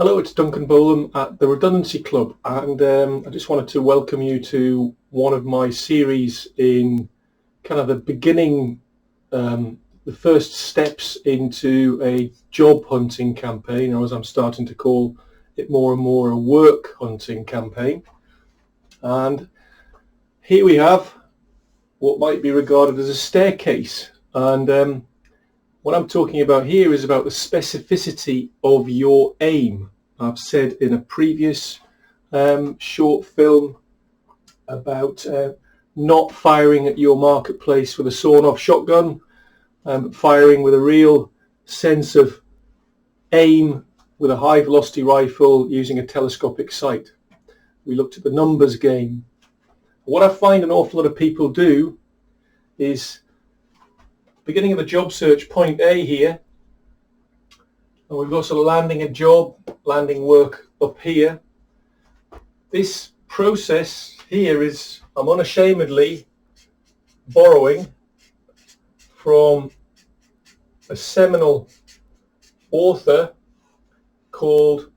Hello, it's Duncan Bolam at the Redundancy Club, and I just wanted to welcome you to one of my series in kind of the beginning, the first steps into a job hunting campaign, or as I'm starting to call it more and more, a work hunting campaign. And here we have what might be regarded as a staircase, and what I'm talking about here is about the specificity of your aim. I've said in a previous short film about not firing at your marketplace with a sawn-off shotgun, firing with a real sense of aim with a high-velocity rifle using a telescopic sight. We looked at the numbers game. What I find an awful lot of people do is, beginning of a job search, point A here, and we've got sort of landing a job, landing work up here. This process here is, I'm unashamedly borrowing from a seminal author called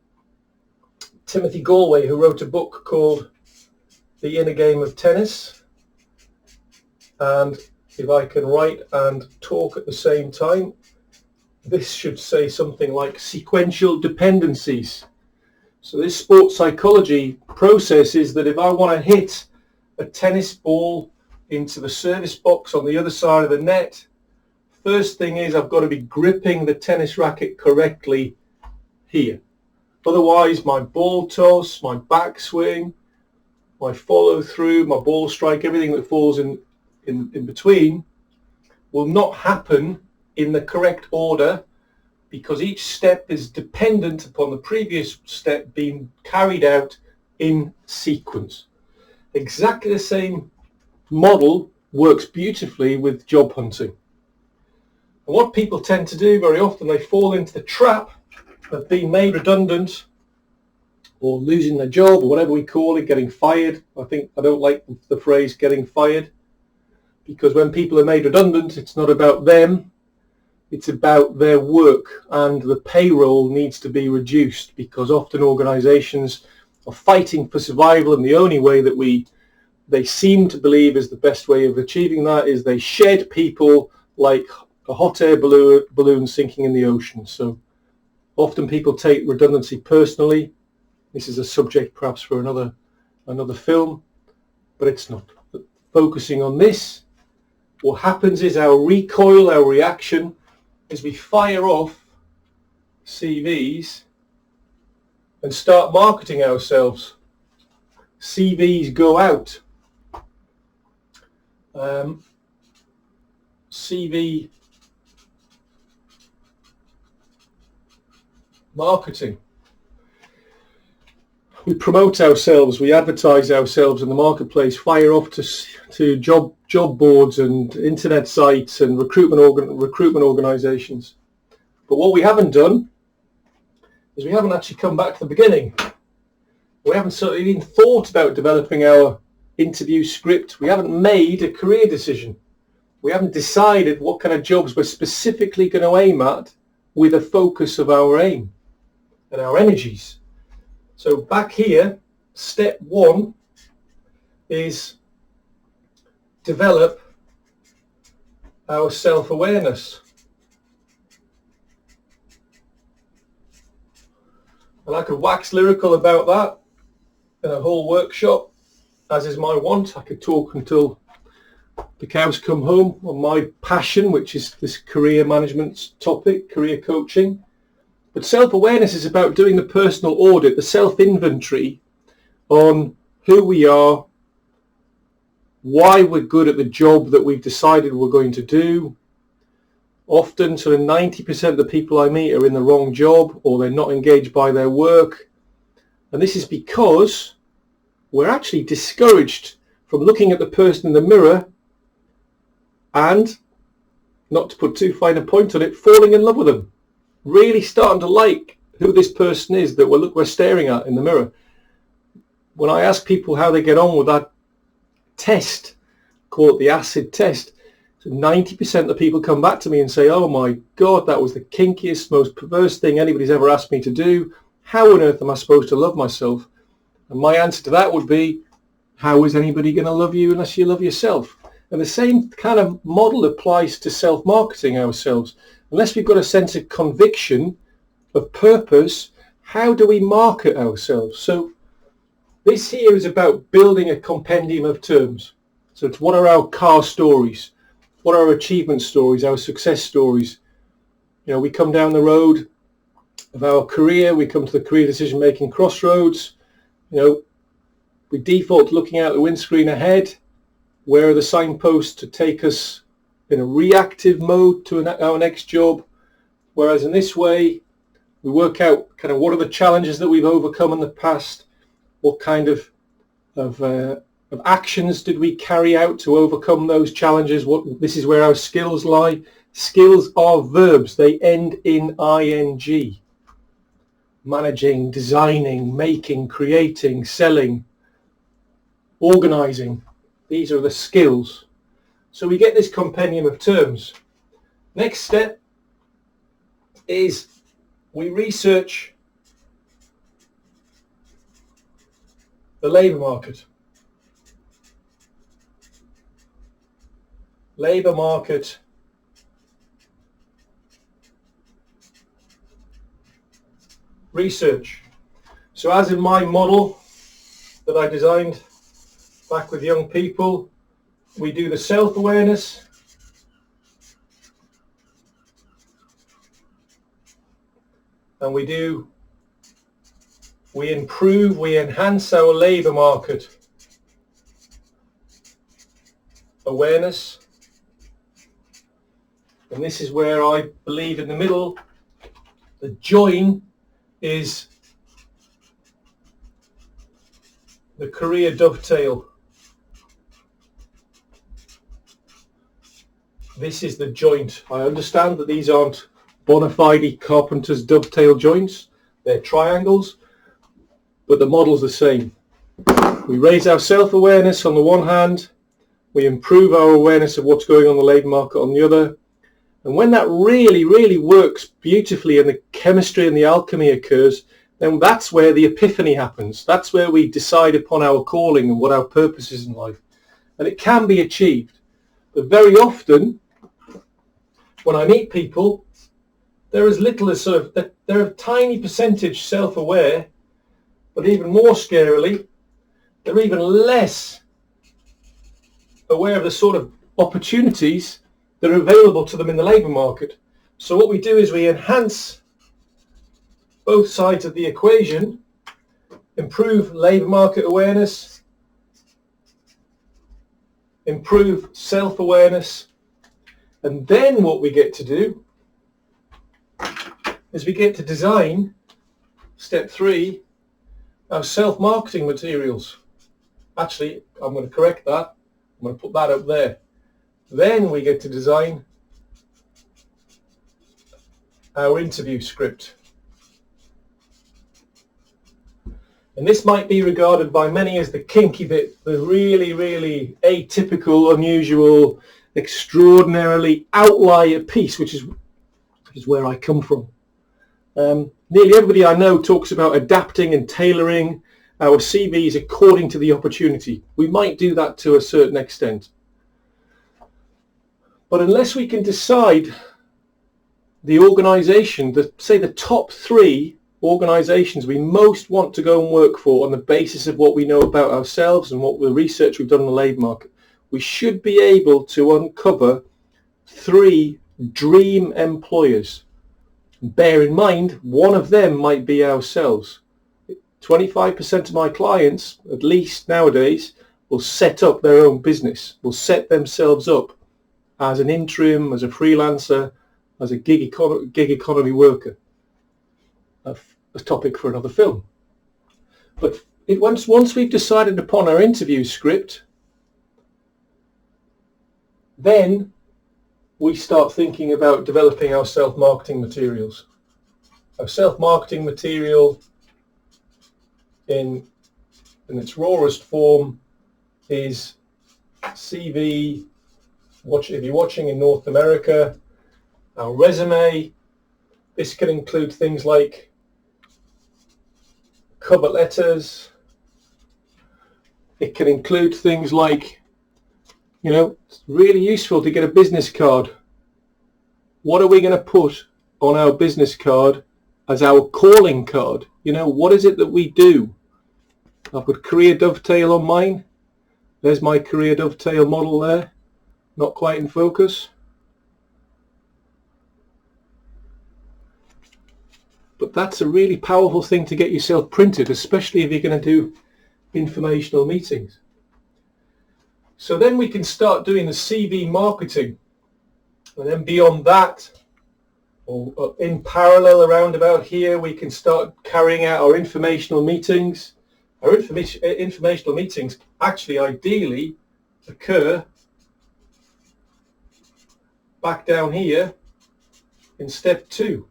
Timothy Galwey, who wrote a book called The Inner Game of Tennie. And if I can write and talk at the same time, this should say something like Sequential Dependencies. So this sports psychology process is that if I want to hit a tennis ball into the service box on the other side of the net, first thing is I've got to be gripping the tennis racket correctly here. Otherwise, my ball toss, my backswing, my follow through, my ball strike, everything that falls in between will not happen in the correct order, because each step is dependent upon the previous step being carried out in sequence. Exactly the same model works beautifully with job hunting. And what people tend to do very often, they fall into the trap of being made redundant or losing their job, or whatever we call it, getting fired. I don't like the phrase getting fired, because when people are made redundant, it's not about them, it's about their work, and the payroll needs to be reduced, because often organizations are fighting for survival, and the only way that they seem to believe is the best way of achieving that is they shed people like a hot air balloon sinking in the ocean. So often people take redundancy personally. This is a subject perhaps for another film, but it's not. But focusing on this, what happens is our recoil, our reaction, is we fire off CVs and start marketing ourselves. CVs go out. CV marketing. We promote ourselves, we advertise ourselves in the marketplace, fire off to job boards and internet sites and recruitment organizations. But what we haven't done is we haven't actually come back to the beginning. We haven't certainly even thought about developing our interview script. We haven't made a career decision. We haven't decided what kind of jobs we're specifically going to aim at with a focus of our aim and our energies. So back here, step one is develop our self-awareness. And I could wax lyrical about that in a whole workshop, as is my wont. I could talk until the cows come home on my passion, which is this career management topic, career coaching. But self-awareness is about doing the personal audit, the self-inventory on who we are, why we're good at the job that we've decided we're going to do. Often, sort of 90% of the people I meet are in the wrong job, or they're not engaged by their work. And this is because we're actually discouraged from looking at the person in the mirror and, not to put too fine a point on it, falling in love with them. Really starting to like who this person is that we're staring at in the mirror. When I ask people how they get on with that test, call it the acid test, so 90% of the people come back to me and say, oh my God, that was the kinkiest, most perverse thing anybody's ever asked me to do. how on earth am I supposed to love myself? And my answer to that would be, how is anybody going to love you unless you love yourself? And the same kind of model applies to self-marketing ourselves. Unless we've got a sense of conviction, of purpose, how do we market ourselves? So this here is about building a compendium of terms. So it's what are our car stories? What are our achievement stories, our success stories? You know, we come down the road of our career, we come to the career decision-making crossroads. You know, we default looking out the windscreen ahead. Where are the signposts to take us in a reactive mode to our next job? Whereas in this way, we work out kind of what are the challenges that we've overcome in the past, what kind of actions did we carry out to overcome those challenges. This is where our skills lie. Skills are verbs. They end in ing. Managing, designing, making, creating, selling, organizing. These are the skills. So we get this compendium of terms. Next step is we research the labour market. Labour market research. So as in my model that I designed back with young people, we do the self-awareness, and we improve, we enhance our labour market awareness. And this is where I believe in the middle, the join is the career dovetail. This is the joint. I understand that these aren't bona fide carpenter's dovetail joints. They're triangles, but the model's the same. We raise our self-awareness on the one hand, we improve our awareness of what's going on in the labour market on the other, and when that really, really works beautifully and the chemistry and the alchemy occurs, then that's where the epiphany happens. That's where we decide upon our calling and what our purpose is in life. And it can be achieved. But very often, when I meet people, they're as little as they're a tiny percentage self-aware, but even more scarily, they're even less aware of the sort of opportunities that are available to them in the labour market. So what we do is we enhance both sides of the equation, improve labour market awareness, improve self-awareness, and then what we get to do is we get to design, step 3, our self-marketing materials. Actually, I'm going to correct that. I'm going to put that up there. Then we get to design our interview script. And this might be regarded by many as the kinky bit, the really, really atypical, unusual, extraordinarily outlier piece, which is where I come from. Nearly everybody I know talks about adapting and tailoring our CVs according to the opportunity. We might do that to a certain extent. But unless we can decide the organisation, say the top 3 organisations we most want to go and work for on the basis of what we know about ourselves and what the research we've done in the labour market, we should be able to uncover 3 dream employers. Bear in mind, one of them might be ourselves. 25% of my clients, at least nowadays, will set up their own business, will set themselves up as an interim, as a freelancer, as a gig economy worker. A topic for another film. But once we've decided upon our interview script, then we start thinking about developing our self-marketing materials. Our self-marketing material in its rawest form is CV, if you're watching in North America, our resume. This can include things like cover letters. It can include things like, it's really useful to get a business card. What are we going to put on our business card as our calling card? What is it that we do? I've got career dovetail on mine. There's my career dovetail model there. Not quite in focus. But that's a really powerful thing to get yourself printed, especially if you're going to do informational meetings. So then we can start doing the CV marketing. And then beyond that, or in parallel around about here, we can start carrying out our informational meetings. Our informational meetings actually ideally occur back down here in step 2.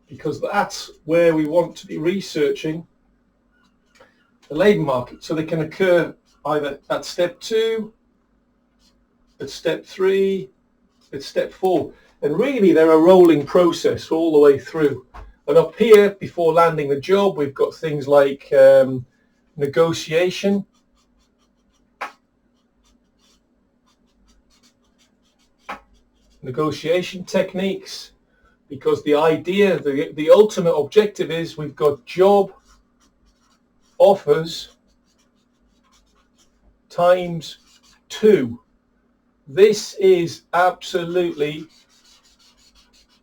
Because that's where we want to be researching the labour market. So they can occur either at step 2, at step 3, at step 4. And really they're a rolling process all the way through. And up here, before landing the job, we've got things like negotiation. Negotiation techniques. Because the idea, the ultimate objective is we've got job offers times 2. This is absolutely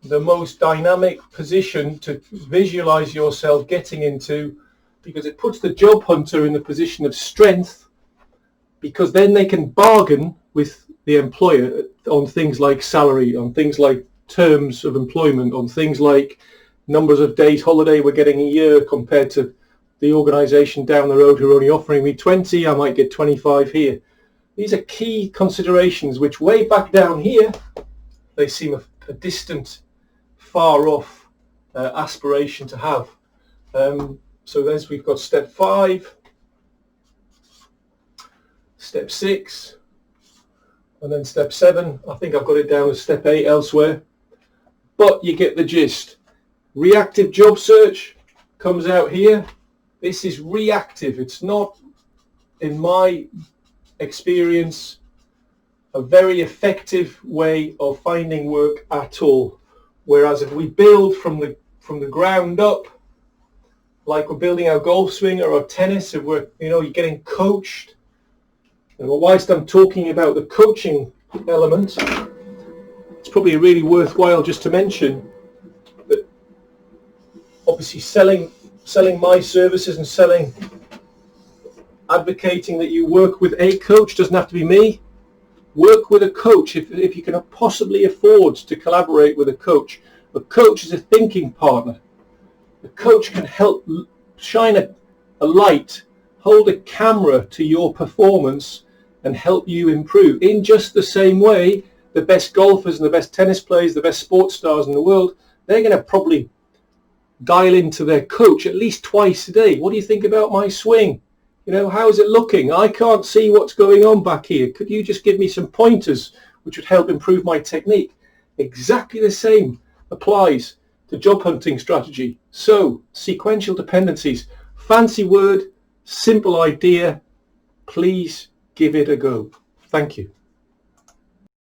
the most dynamic position to visualize yourself getting into, because it puts the job hunter in the position of strength, because then they can bargain with the employer on things like salary, on things like terms of employment, on things like numbers of days holiday we're getting a year compared to the organisation down the road who are only offering me 20, I might get 25 here. These are key considerations which way back down here they seem a distant, far off aspiration to have. So there's, we've got step 5, step 6, and then step 7. I think I've got it down as step 8 elsewhere. But you get the gist. Reactive job search comes out here. This is reactive. It's not, in my experience, a very effective way of finding work at all. Whereas if we build from the ground up, like we're building our golf swing or our tennis, if we're, you're getting coached. And whilst I'm talking about the coaching element, it's probably really worthwhile just to mention that obviously selling my services and advocating that you work with a coach doesn't have to be me. Work with a coach if you can possibly afford to collaborate with a coach. A coach is a thinking partner. A coach can help shine a light, hold a camera to your performance and help you improve. In just the same way, the best golfers and the best tennis players, the best sports stars in the world, they're going to probably dial into their coach at least twice a day. What do you think about my swing? How is it looking? I can't see what's going on back here. Could you just give me some pointers which would help improve my technique? Exactly the same applies to job hunting strategy. So, sequential dependencies, fancy word, simple idea. Please give it a go. Thank you.